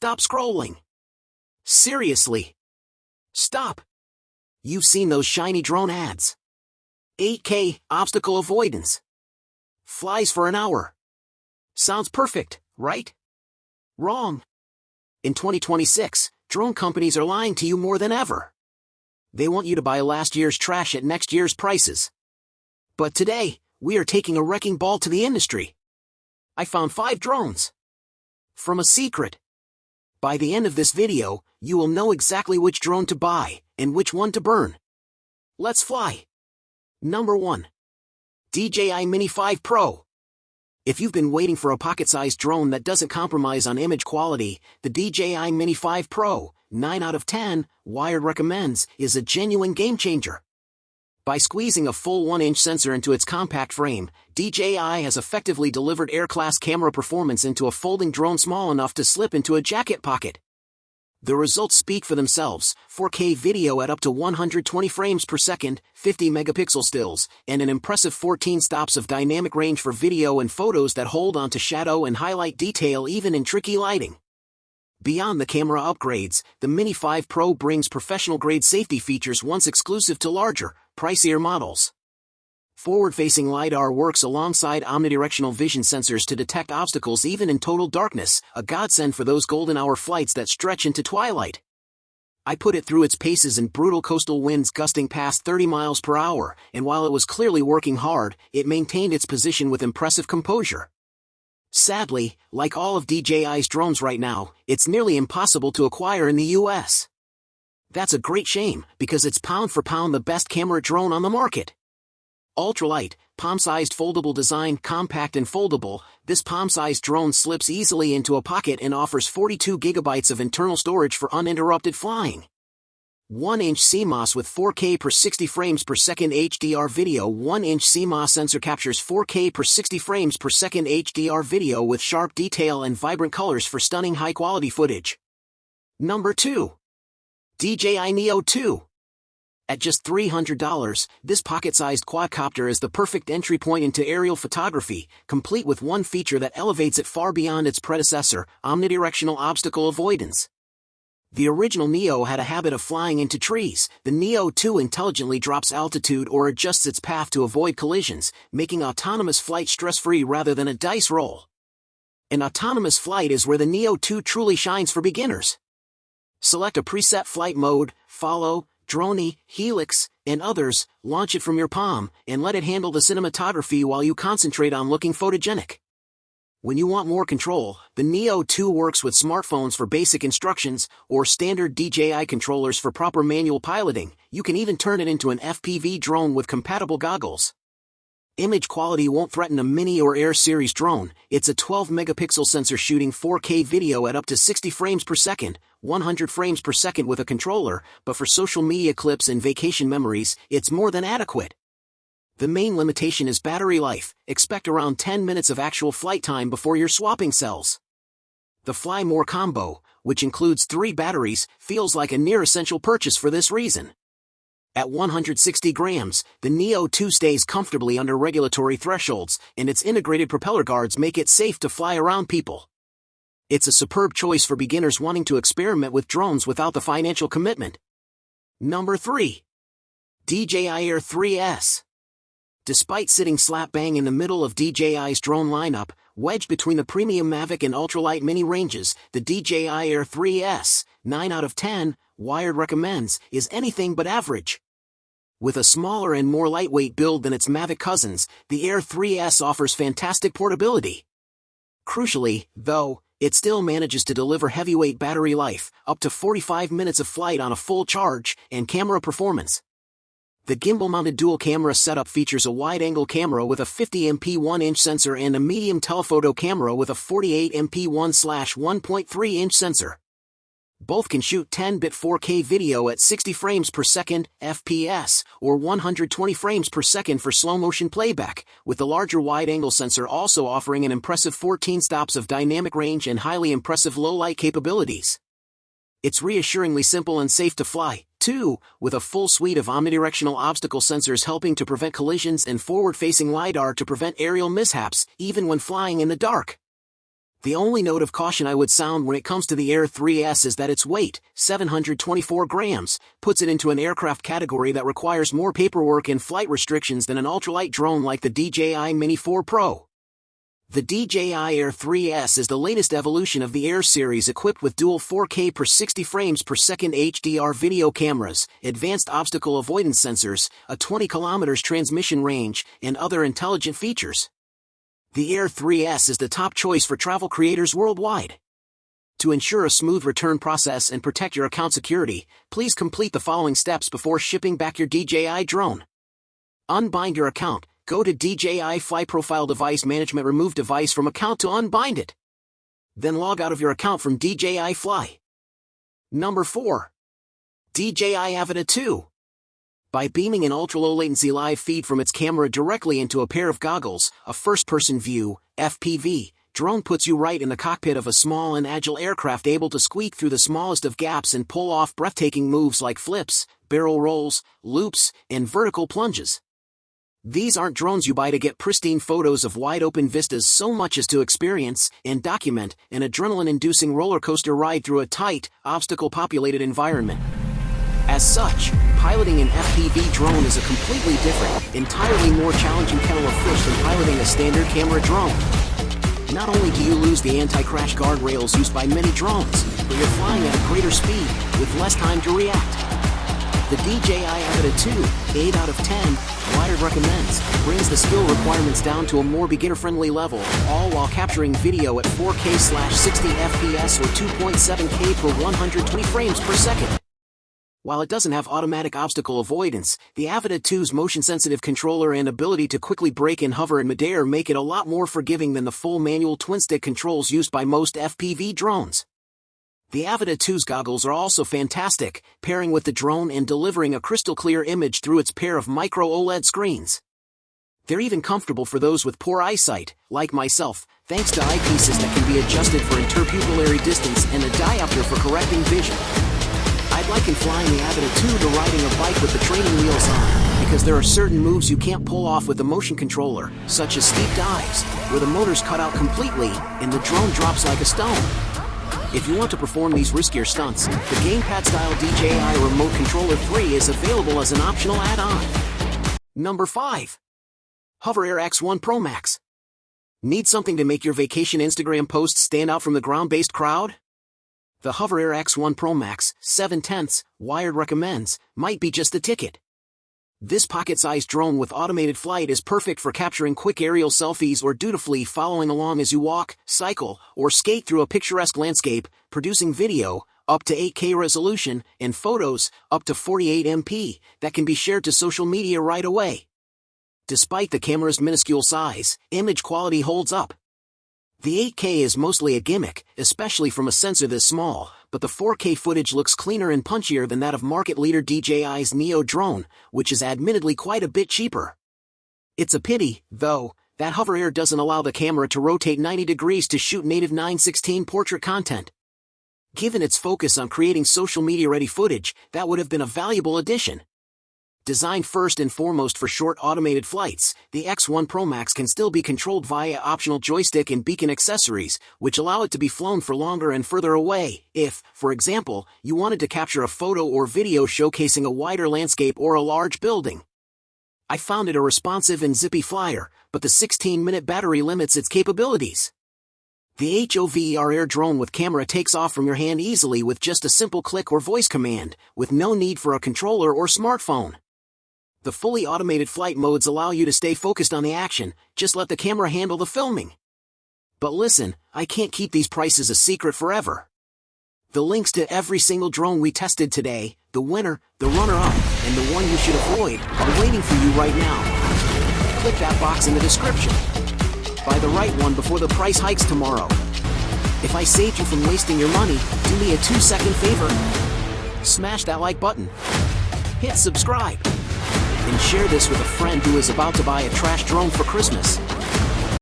stop scrolling. Seriously. Stop. You've seen those shiny drone ads. 8K, obstacle avoidance. Flies for an hour. Sounds perfect, right? Wrong. In 2026, drone companies are lying to you more than ever. They want you to buy last year's trash at next year's prices. But today, we are taking a wrecking ball to the industry. I found 5 drones. From a secret. By the end of this video, you will know exactly which drone to buy, and which one to burn. Let's fly. Number 1. DJI Mini 5 Pro. If you've been waiting for a pocket-sized drone that doesn't compromise on image quality, the DJI Mini 5 Pro, 9 out of 10, Wired recommends, is a genuine game-changer. By squeezing a full 1-inch sensor into its compact frame, DJI has effectively delivered Air-class camera performance into a folding drone small enough to slip into a jacket pocket. The results speak for themselves: 4K video at up to 120 frames per second, 50 megapixel stills, and an impressive 14 stops of dynamic range for video and photos that hold onto shadow and highlight detail even in tricky lighting. Beyond the camera upgrades, the Mini 5 Pro brings professional-grade safety features once exclusive to larger, pricier models. Forward-facing LiDAR works alongside omnidirectional vision sensors to detect obstacles even in total darkness, a godsend for those golden hour flights that stretch into twilight. I put it through its paces in brutal coastal winds gusting past 30 miles per hour, and while it was clearly working hard, it maintained its position with impressive composure. Sadly, like all of DJI's drones right now, it's nearly impossible to acquire in the US. That's a great shame, because it's pound for pound the best camera drone on the market. Ultralight, palm-sized foldable design, compact and foldable, this palm-sized drone slips easily into a pocket and offers 42 gigabytes of internal storage for uninterrupted flying. 1-inch CMOS with 4K per 60 frames per second HDR video. 1-inch CMOS sensor captures 4K per 60 frames per second HDR video with sharp detail and vibrant colors for stunning high-quality footage. Number 2. DJI Neo 2. At just $300, this pocket-sized quadcopter is the perfect entry point into aerial photography, complete with one feature that elevates it far beyond its predecessor: omnidirectional obstacle avoidance. The original Neo had a habit of flying into trees. The Neo 2 intelligently drops altitude or adjusts its path to avoid collisions, making autonomous flight stress-free rather than a dice roll. In autonomous flight is where the Neo 2 truly shines for beginners. Select a preset flight mode, follow, drone, helix, and others, launch it from your palm, and let it handle the cinematography while you concentrate on looking photogenic. When you want more control, the Neo 2 works with smartphones for basic instructions, or standard DJI controllers for proper manual piloting. You can even turn it into an FPV drone with compatible goggles. Image quality won't threaten a Mini or Air series drone. It's a 12-megapixel sensor shooting 4K video at up to 60 frames per second, 100 frames per second with a controller, but for social media clips and vacation memories, it's more than adequate. The main limitation is battery life. Expect around 10 minutes of actual flight time before you're swapping cells. The Fly More combo, which includes 3 batteries, feels like a near-essential purchase for this reason. At 160 grams, the Neo 2 stays comfortably under regulatory thresholds, and its integrated propeller guards make it safe to fly around people. It's a superb choice for beginners wanting to experiment with drones without the financial commitment. Number 3. DJI Air 3S. Despite sitting slap-bang in the middle of DJI's drone lineup, wedged between the premium Mavic and ultralight Mini ranges, the DJI Air 3S, 9 out of 10, Wired recommends, is anything but average. With a smaller and more lightweight build than its Mavic cousins, the Air 3S offers fantastic portability. Crucially, though, it still manages to deliver heavyweight battery life, up to 45 minutes of flight on a full charge, and camera performance. The gimbal-mounted dual-camera setup features a wide-angle camera with a 50MP 1-inch sensor and a medium telephoto camera with a 48MP 1/1.3-inch sensor. Both can shoot 10-bit 4K video at 60 frames per second, FPS, or 120 frames per second for slow-motion playback, with the larger wide-angle sensor also offering an impressive 14 stops of dynamic range and highly impressive low-light capabilities. It's reassuringly simple and safe to fly, too, with a full suite of omnidirectional obstacle sensors helping to prevent collisions and forward-facing LiDAR to prevent aerial mishaps, even when flying in the dark. The only note of caution I would sound when it comes to the Air 3S is that its weight, 724 grams, puts it into an aircraft category that requires more paperwork and flight restrictions than an ultralight drone like the DJI Mini 4 Pro. The DJI Air 3S is the latest evolution of the Air series, equipped with dual 4K per 60 frames per second HDR video cameras, advanced obstacle avoidance sensors, a 20 km transmission range, and other intelligent features. The Air 3S is the top choice for travel creators worldwide. To ensure a smooth return process and protect your account security, please complete the following steps before shipping back your DJI drone. Unbind your account. Go to DJI Fly Profile Device Management, remove device from account to unbind it. Then log out of your account from DJI Fly. Number 4. DJI Avata 2. By beaming an ultra-low latency live feed from its camera directly into a pair of goggles, a first-person view, FPV, drone puts you right in the cockpit of a small and agile aircraft, able to squeak through the smallest of gaps and pull off breathtaking moves like flips, barrel rolls, loops, and vertical plunges. These aren't drones you buy to get pristine photos of wide-open vistas so much as to experience and document an adrenaline-inducing roller coaster ride through a tight, obstacle-populated environment. As such, piloting an FPV drone is a completely different, entirely more challenging kettle of fish than piloting a standard camera drone. Not only do you lose the anti-crash guardrails used by many drones, but you're flying at a greater speed, with less time to react. The DJI Avata 2, 8 out of 10, Wired recommends, brings the skill requirements down to a more beginner-friendly level, all while capturing video at 4K/60 FPS or 2.7K per 120 frames per second. While it doesn't have automatic obstacle avoidance, the Avata 2's motion-sensitive controller and ability to quickly brake and hover in midair make it a lot more forgiving than the full manual twin-stick controls used by most FPV drones. The Avata 2's goggles are also fantastic, pairing with the drone and delivering a crystal-clear image through its pair of micro OLED screens. They're even comfortable for those with poor eyesight, like myself, thanks to eyepieces that can be adjusted for interpupillary distance and a diopter for correcting vision. I'd liken flying the Avata 2 to riding a bike with the training wheels on, because there are certain moves you can't pull off with the motion controller, such as steep dives, where the motor's cut out completely and the drone drops like a stone. If you want to perform these riskier stunts, the gamepad-style DJI Remote Controller 3 is available as an optional add-on. Number 5. HoverAir X1 ProMax. Need something to make your vacation Instagram posts stand out from the ground-based crowd? The HoverAir X1 ProMax, 7/10, Wired recommends, might be just the ticket. This pocket-sized drone with automated flight is perfect for capturing quick aerial selfies or dutifully following along as you walk, cycle, or skate through a picturesque landscape, producing video, up to 8K resolution, and photos, up to 48 MP, that can be shared to social media right away. Despite the camera's minuscule size, image quality holds up. The 8K is mostly a gimmick, especially from a sensor this small, but the 4K footage looks cleaner and punchier than that of market leader DJI's Neo drone, which is admittedly quite a bit cheaper. It's a pity, though, that HoverAir doesn't allow the camera to rotate 90 degrees to shoot native 9:16 portrait content. Given its focus on creating social media-ready footage, that would have been a valuable addition. Designed first and foremost for short automated flights, the X1 ProMax can still be controlled via optional joystick and beacon accessories, which allow it to be flown for longer and further away, if, for example, you wanted to capture a photo or video showcasing a wider landscape or a large building. I found it a responsive and zippy flyer, but the 16-minute battery limits its capabilities. The HoverAir Air drone with camera takes off from your hand easily with just a simple click or voice command, with no need for a controller or smartphone. The fully automated flight modes allow you to stay focused on the action, just let the camera handle the filming. But listen, I can't keep these prices a secret forever. The links to every single drone we tested today, the winner, the runner-up, and the one you should avoid, are waiting for you right now. Click that box in the description. Buy the right one before the price hikes tomorrow. If I saved you from wasting your money, do me a 2-second favor. Smash that like button. Hit subscribe. And share this with a friend who is about to buy a trash drone for Christmas.